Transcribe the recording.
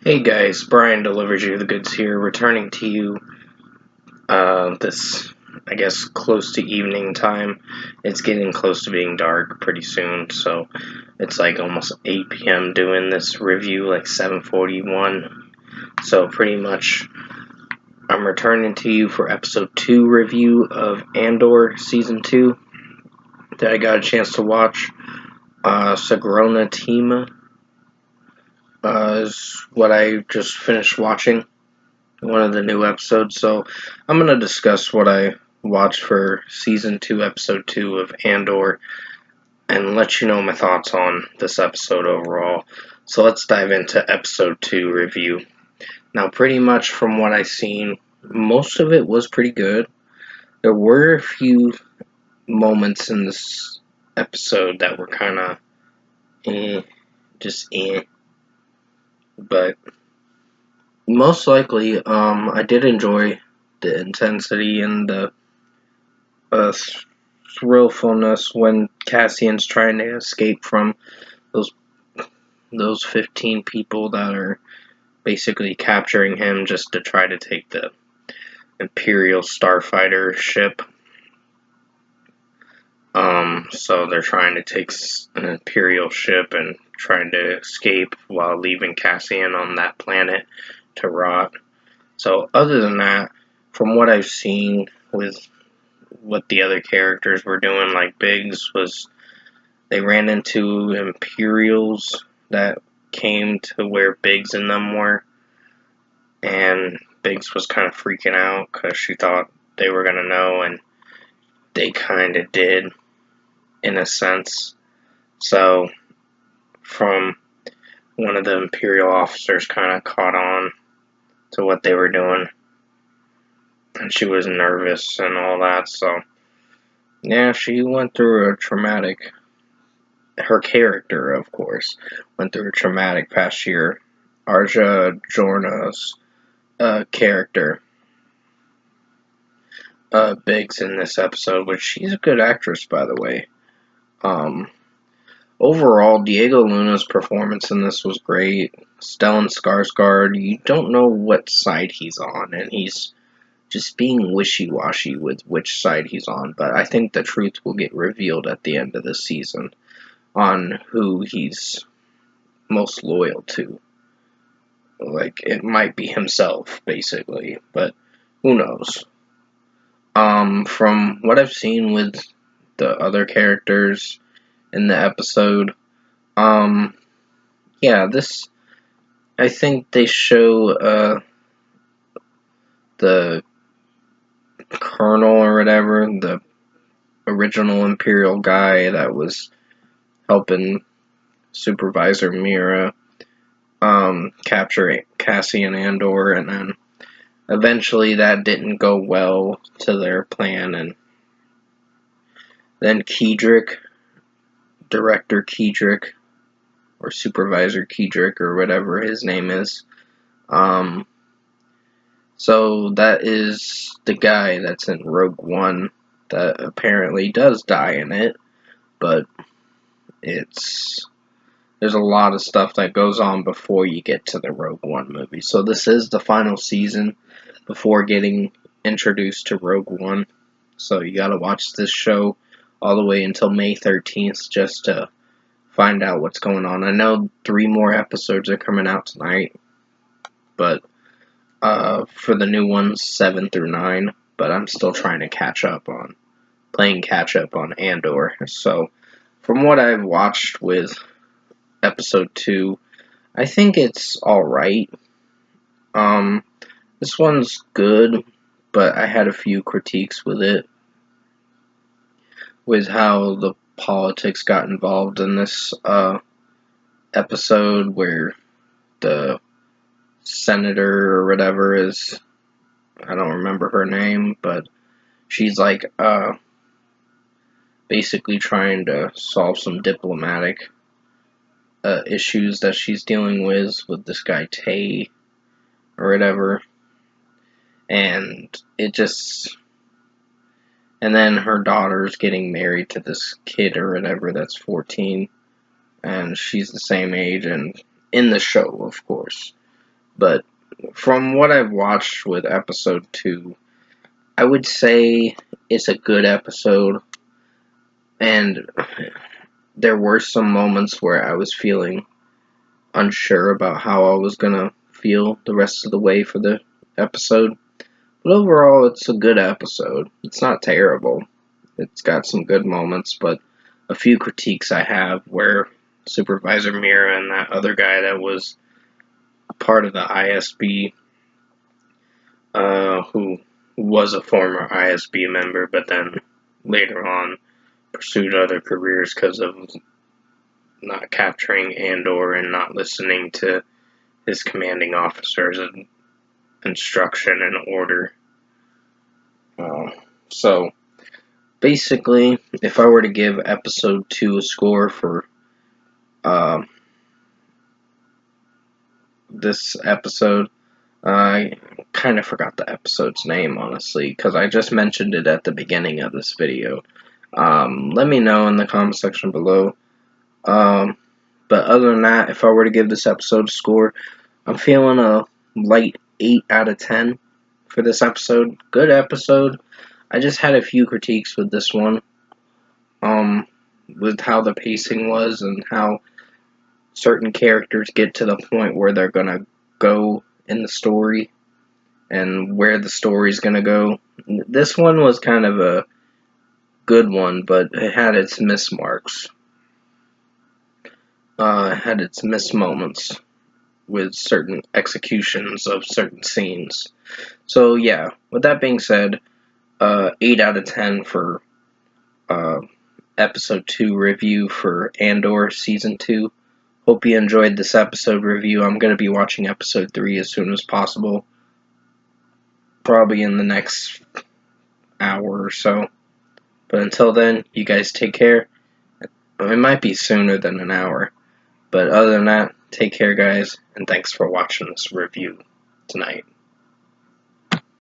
Hey guys, Brian delivers you the goods here, returning to you this, I guess, close to evening time. It's getting close to being dark pretty soon, so it's like almost 8 p.m. doing this review, like 7:41. So pretty much, I'm returning to you for episode 2 review of Andor season 2 that I got a chance to watch. Sagrona Tima is what I just finished watching. One of the new episodes. So I'm going to discuss what I watched for season 2, episode 2 of Andor, and let you know my thoughts on this episode overall. So let's dive into episode 2 review. Now, pretty much from what I've seen, most of it was pretty good. There were a few moments in this episode that were kind of just but most likely, I did enjoy the intensity and the uh, thrillfulness when Cassian's trying to escape from those 15 people that are basically capturing him just to try to take the Imperial starfighter ship. So they're trying to take an Imperial ship and trying to escape while leaving Cassian on that planet to rot. So other than that, from what I've seen with what the other characters were doing, like Biggs was, they ran into Imperials that came to where Biggs and them were, and Biggs was kind of freaking out because she thought they were going to know, and they kind of did, in a sense. So, from one of the Imperial officers kind of caught on to what they were doing, and she was nervous and all that, so yeah, she went through a traumatic, her character, of course, went through a traumatic past year. Arja Jorna's character, Biggs, in this episode, which she's a good actress, by the way. Um, Overall, Diego Luna's performance in this was great. Stellan Skarsgård, you don't know what side he's on, and he's just being wishy-washy with which side he's on, but I think the truth will get revealed at the end of the season on who he's most loyal to. Like, it might be himself, basically, but who knows? From what I've seen with the other characters in the episode, yeah, I think they show, the colonel or whatever, the original Imperial guy that was helping Supervisor Mira, capture Cassian Andor, and then eventually that didn't go well to their plan, and then Kedrick, Director Kedrick, or Supervisor Kedrick, or whatever his name is, so that is the guy that's in Rogue One that apparently does die in it, but there's a lot of stuff that goes on before you get to the Rogue One movie. So this is the final season before getting introduced to Rogue One. So you gotta watch this show all the way until May 13th just to find out what's going on. I know 3 more episodes are coming out tonight, but for the new ones, 7 through 9, but I'm still trying to playing catch up on Andor. So, from what I've watched with episode 2, I think it's alright. This one's good, but I had a few critiques with it, with how the politics got involved in this, episode, where the senator or whatever is, I don't remember her name, but she's like, basically trying to solve some diplomatic issues that she's dealing with this guy Tay or whatever, and and then her daughter's getting married to this kid or whatever that's 14, and she's the same age, and in the show, of course. But from what I've watched with episode 2, I would say it's a good episode, and there were some moments where I was feeling unsure about how I was gonna feel the rest of the way for the episode. But overall, it's a good episode. It's not terrible. It's got some good moments, but a few critiques I have where Supervisor Mira and that other guy that was part of the ISB, who was a former ISB member, but then later on pursued other careers because of not capturing Andor and not listening to his commanding officers' instruction and order. So, basically, if I were to give episode 2 a score for this episode, I kind of forgot the episode's name, honestly, because I just mentioned it at the beginning of this video. Let me know in the comment section below. But other than that, if I were to give this episode a score, I'm feeling a light 8 out of 10 for this episode. Good episode. I just had a few critiques with this one. With how the pacing was and how certain characters get to the point where they're gonna go in the story and where the story's gonna go. This one was kind of a good one, but it had its miss marks. It had its miss moments with certain executions of certain scenes. So yeah, with that being said, 8 out of 10 for episode 2 review for Andor season 2. Hope you enjoyed this episode review. I'm going to be watching episode 3 as soon as possible. Probably in the next hour or so. But until then, you guys take care. It might be sooner than an hour. But other than that, take care, guys. And thanks for watching this review tonight.